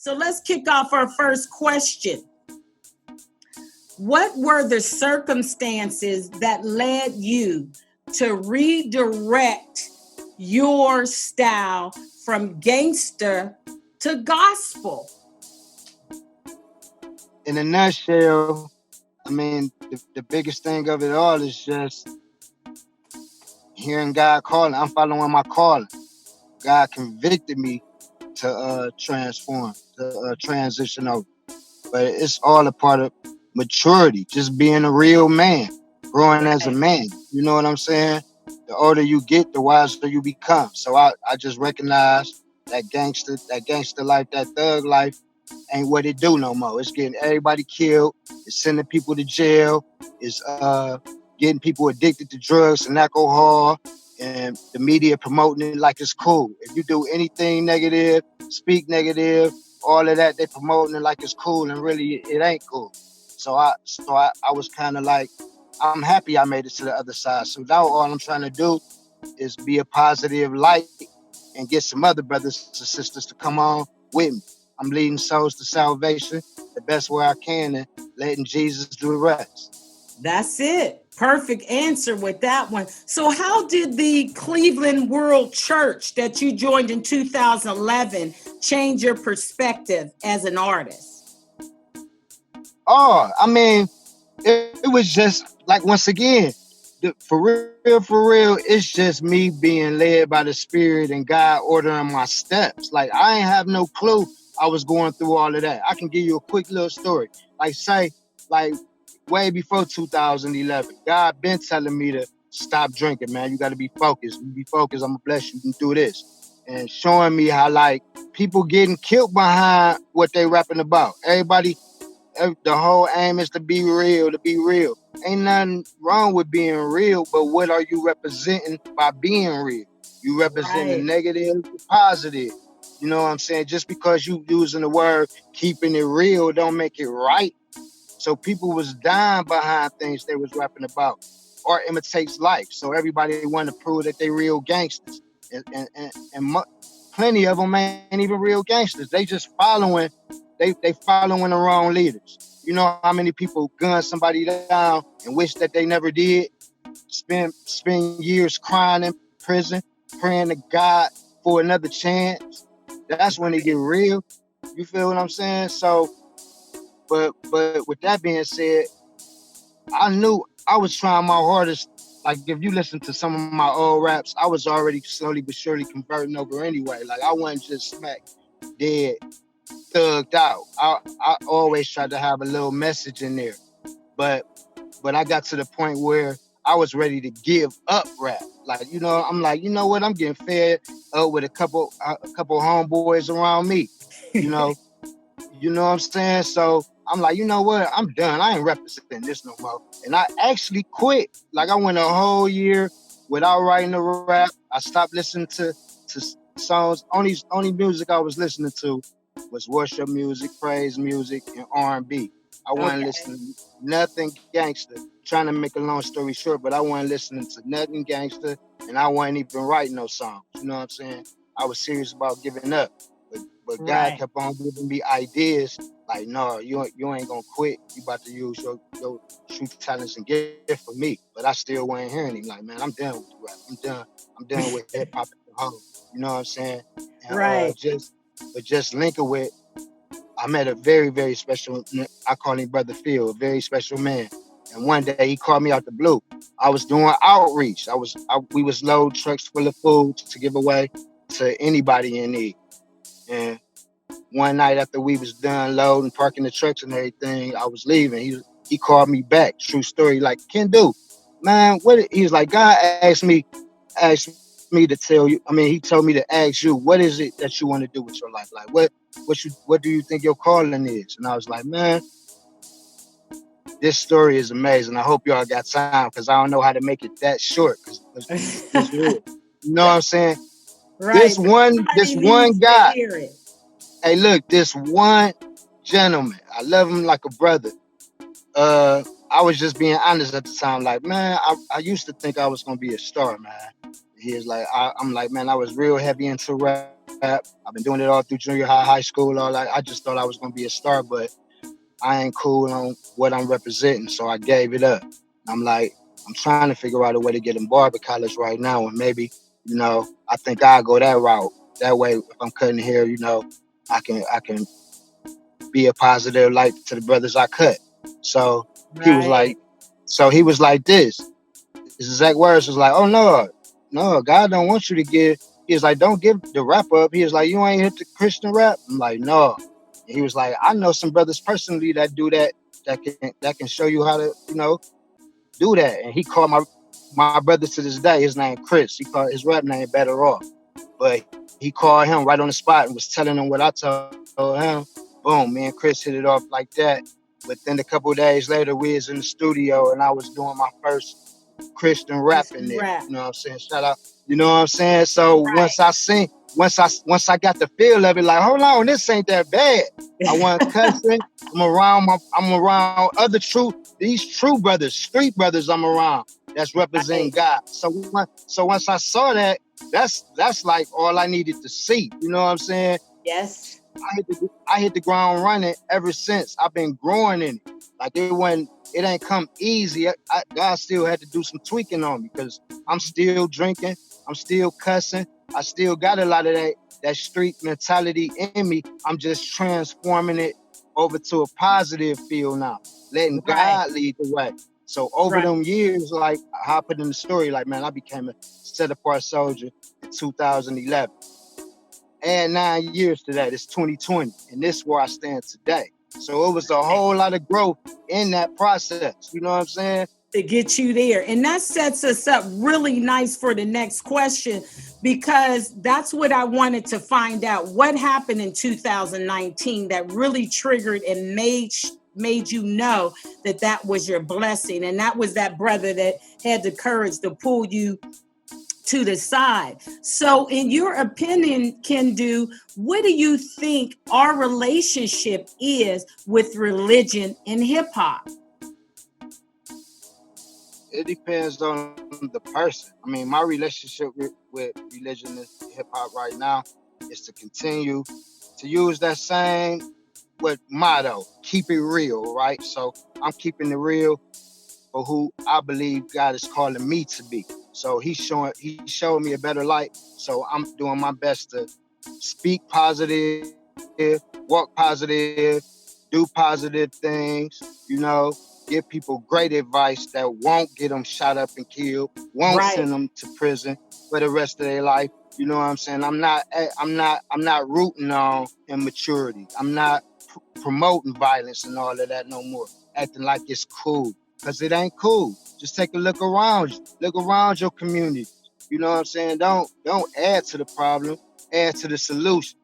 So let's kick off our first question. What were the circumstances that led you to redirect your style from gangster to gospel? In a nutshell, I mean, the biggest thing of it all is just hearing God calling. I'm following my calling. God convicted me to transform, to transition over. But it's all a part of maturity, just being a real man, growing as a Right. man. You know what I'm saying? The older you get, the wiser you become. So I just recognize that gangster life, that thug life ain't what it do no more. It's getting everybody killed. It's sending people to jail. It's getting people addicted to drugs and alcohol. And the media promoting it like it's cool. If you do anything negative, speak negative, all of that, they promoting it like it's cool, and really it ain't cool. So I was kind of like, I'm happy I made it to the other side. So now all I'm trying to do is be a positive light and get some other brothers and sisters to come on with me. I'm leading souls to salvation the best way I can and letting Jesus do the rest. That's it. Perfect answer with that one. So, how did the Cleveland World Church that you joined in 2011 change your perspective as an artist? Oh, I mean, it was just like, once again, for real, it's just me being led by the Spirit and God ordering my steps. Like, I ain't have no clue I was going through all of that. I can give you a quick little story. Like way before 2011, God been telling me to stop drinking, man. You got to be focused. You be focused, I'm gonna bless you. You can do this, and showing me how like people getting killed behind what they rapping about. The whole aim is to be real, to be real. Ain't nothing wrong with being real, but what are you representing by being real? You representing the Right. negative, the positive. You know what I'm saying? Just because you using the word keeping it real don't make it right. So people was dying behind things they was rapping about. Art imitates life. So everybody wanted to prove that they real gangsters. And plenty of them ain't even real gangsters. They just following, they following the wrong leaders. You know how many people gun somebody down and wish that they never did? Spend years crying in prison, praying to God for another chance. That's when it get real. You feel what I'm saying? So, but with that being said, I knew I was trying my hardest. Like, if you listen to some of my old raps, I was already slowly but surely converting over anyway. Like, I wasn't just smack dead, thugged out. I always tried to have a little message in there. But I got to the point where I was ready to give up rap. Like, I'm like, you know what? I'm getting fed up with a couple homeboys around me. You know, you know what I'm saying? So I'm like, you know what? I'm done. I ain't representing this no more. And I actually quit. Like, I went a whole year without writing a rap. I stopped listening to songs. Only music I was listening to was worship music, praise music, and R&B. I wasn't Okay. listening to nothing gangster. Trying to make a long story short, but I wasn't listening to nothing gangster, and I wasn't even writing no songs. You know what I'm saying? I was serious about giving up. But God Right. kept on giving me ideas like, no, you ain't gonna quit. You about to use your true talents and gift for me. But I still wasn't hearing him. Like, man, I'm done with the rap. I'm done. I'm done with hip hop as a whole. You know what I'm saying? And Right. just linking with, I met a very, very special, I call him Brother Phil, a very special man. And one day he called me out the blue. I was doing outreach. We was loading trucks full of food to give away to anybody in need. And one night after we was done loading, parking the trucks and everything, I was leaving. He called me back. True story. Like, Kindu, man, he was like, God asked me to tell you. I mean, he told me to ask you, what is it that you want to do with your life? Like, what do you think your calling is? And I was like, man, this story is amazing. I hope y'all got time because I don't know how to make it that short because it's real. You know what I'm saying? This Right. one, this Somebody one needs to guy. hear it. Hey, look, this one gentleman. I love him like a brother. I was just being honest at the time. Like, man, I used to think I was gonna be a star, man. He was like, I'm like, man, I was real heavy into rap. rap. I've been doing it all through junior high, high school, all that. I just thought I was gonna be a star, but I ain't cool on what I'm representing, so I gave it up. I'm like, I'm trying to figure out a way to get in barber college right now, and maybe, I think I'll go that route. That way, if I'm cutting hair, I can be a positive light to the brothers I cut. So he was Right. like, this. His exact words was like, oh no, no, God don't want you to give. He was like, don't give the rap up. He was like, you ain't hit the Christian rap. I'm like, no. And he was like, I know some brothers personally that do that, that can show you how to, do that. And he called my brother to this day. His name Chris. He called his rap name Better Off. But he called him right on the spot and was telling him what I told him. Boom, me and Chris hit it off like that. Within a couple of days later, we was in the studio and I was doing my first Christian rap in there. Christian You know rap. what I'm saying? Shout out. You know what I'm saying? So once Right. I seen, once I got the feel of it, like, hold on, this ain't that bad. I wasn't cussing. I'm around other these true brothers, street brothers I'm around that's representing Right. God. So once I saw that, that's like all I needed to see. You know what I'm saying? Yes. I hit the ground running ever since. I've been growing in it. Like it ain't come easy. God still had to do some tweaking on me because I'm still drinking. I'm still cussing. I still got a lot of that street mentality in me. I'm just transforming it over to a positive feel now, letting Right. God lead the way. So over Right. them years, like how I put in the story, like man, I became a set apart soldier in 2011. Add 9 years to that, it's 2020, and this is where I stand today. So it was a whole lot of growth in that process. You know what I'm saying? To get you there. And that sets us up really nice for the next question because that's what I wanted to find out. What happened in 2019 that really triggered and made you know that that was your blessing, and that was that brother that had the courage to pull you to the side. So, in your opinion, Kindu, what do you think our relationship is with religion and hip hop? It depends on the person. I mean, my relationship with religion and hip hop right now is to continue to use that same what motto, keep it real, right? So I'm keeping it real for who I believe God is calling me to be. So he showed me a better light. So I'm doing my best to speak positive, walk positive, do positive things, give people great advice that won't get them shot up and killed, won't Right, send them to prison for the rest of their life. You know what I'm saying? I'm not rooting on immaturity. I'm not promoting violence and all of that no more. Acting like it's cool. Cause it ain't cool. Just take a look around you. Look around your community. You know what I'm saying? Don't add to the problem. Add to the solution.